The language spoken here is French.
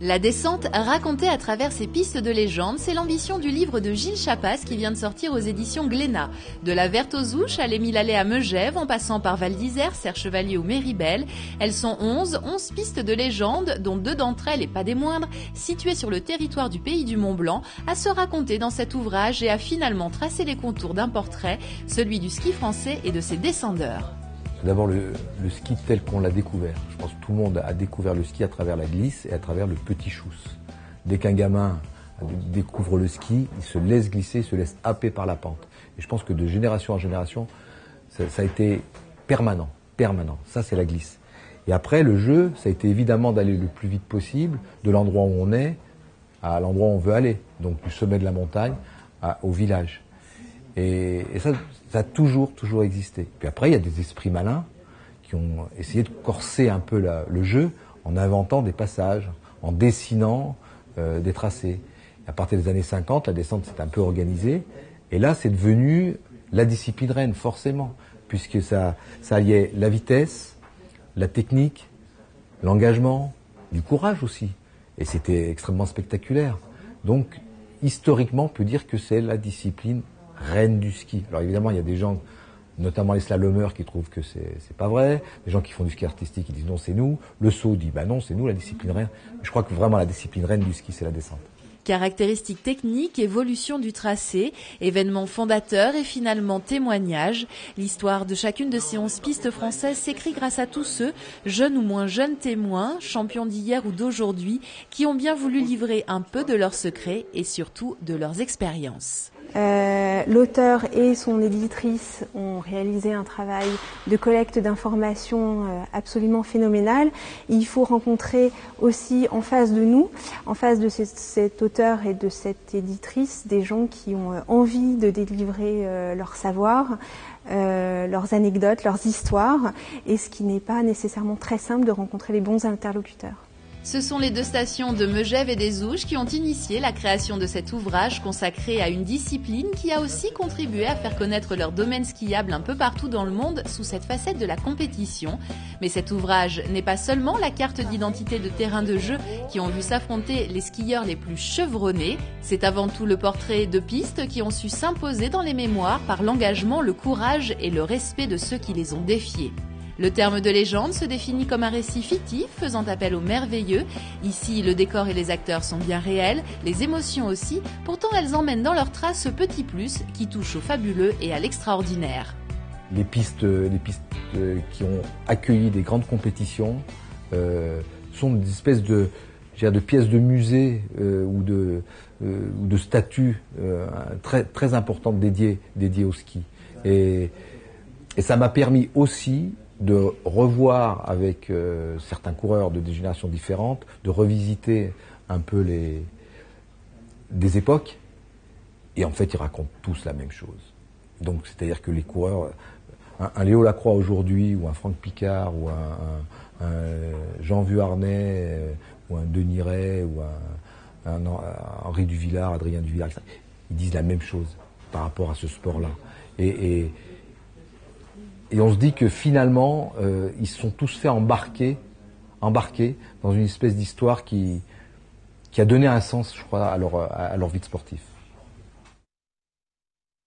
La descente racontée à travers ces pistes de légende, c'est l'ambition du livre de Gilles Chapas qui vient de sortir aux éditions Glénat. De la Verte aux Ouches à l'Émile-Allais à Megève, en passant par Val d'Isère, Serre-Chevalier ou Méribel, elles sont 11 pistes de légende, dont 2 d'entre elles, et pas des moindres, situées sur le territoire du pays du Mont-Blanc, à se raconter dans cet ouvrage et à finalement tracer les contours d'un portrait, celui du ski français et de ses descendeurs. D'abord le ski tel qu'on l'a découvert. Je pense que tout le monde a découvert le ski à travers la glisse et à travers le petit chousse. Dès qu'un gamin découvre le ski, il se laisse glisser, il se laisse happer par la pente. Et je pense que de génération en génération, ça a été permanent. Ça, c'est la glisse. Et après, le jeu, ça a été évidemment d'aller le plus vite possible de l'endroit où on est à l'endroit où on veut aller. Donc du sommet de la montagne au village. Et ça a toujours existé. Puis après, il y a des esprits malins qui ont essayé de corser un peu le jeu en inventant des passages, en dessinant des tracés. Et à partir des années 50, la descente s'est un peu organisée. Et là, c'est devenu la discipline reine, forcément, puisque ça alliait la vitesse, la technique, l'engagement, du courage aussi. Et c'était extrêmement spectaculaire. Donc, historiquement, on peut dire que c'est la discipline reine du ski. Alors évidemment, il y a des gens, notamment les slalomeurs, qui trouvent que c'est pas vrai. Les gens qui font du ski artistique, ils disent non, c'est nous. Le saut dit bah non, c'est nous la discipline reine. Je crois que vraiment la discipline reine du ski, c'est la descente. Caractéristiques techniques, évolution du tracé, événements fondateurs et finalement témoignages. L'histoire de chacune de ces 11 pistes françaises s'écrit grâce à tous ceux, jeunes ou moins jeunes témoins, champions d'hier ou d'aujourd'hui, qui ont bien voulu livrer un peu de leurs secrets et surtout de leurs expériences. L'auteur et son éditrice ont réalisé un travail de collecte d'informations absolument phénoménal. Il faut rencontrer aussi en face de nous, en face de cet auteur et de cette éditrice, des gens qui ont envie de délivrer leur savoir, leurs anecdotes, leurs histoires, et ce qui n'est pas nécessairement très simple de rencontrer les bons interlocuteurs. Ce sont les 2 stations de Megève et des Ouches qui ont initié la création de cet ouvrage consacré à une discipline qui a aussi contribué à faire connaître leur domaine skiable un peu partout dans le monde sous cette facette de la compétition. Mais cet ouvrage n'est pas seulement la carte d'identité de terrain de jeu qui ont vu s'affronter les skieurs les plus chevronnés. C'est avant tout le portrait de pistes qui ont su s'imposer dans les mémoires par l'engagement, le courage et le respect de ceux qui les ont défiés. Le terme de légende se définit comme un récit fictif faisant appel au merveilleux. Ici, le décor et les acteurs sont bien réels, les émotions aussi, pourtant elles emmènent dans leurs traces ce petit plus qui touche au fabuleux et à l'extraordinaire. Les pistes qui ont accueilli des grandes compétitions sont des espèces de pièces de musée ou de statues très importantes dédiées au ski. Et ça m'a permis aussi de revoir avec certains coureurs de des générations différentes, de revisiter un peu des époques, et en fait ils racontent tous la même chose. Donc c'est-à-dire que les coureurs, un Léo Lacroix aujourd'hui, ou un Franck Picard, ou un Jean Vuarnet, ou un Denis Ray, ou un Henri Duvillard, Adrien Duvillard, etc., ils disent la même chose par rapport à ce sport-là. Et on se dit que finalement, ils se sont tous fait embarquer dans une espèce d'histoire qui a donné un sens, je crois, à leur vie de sportif.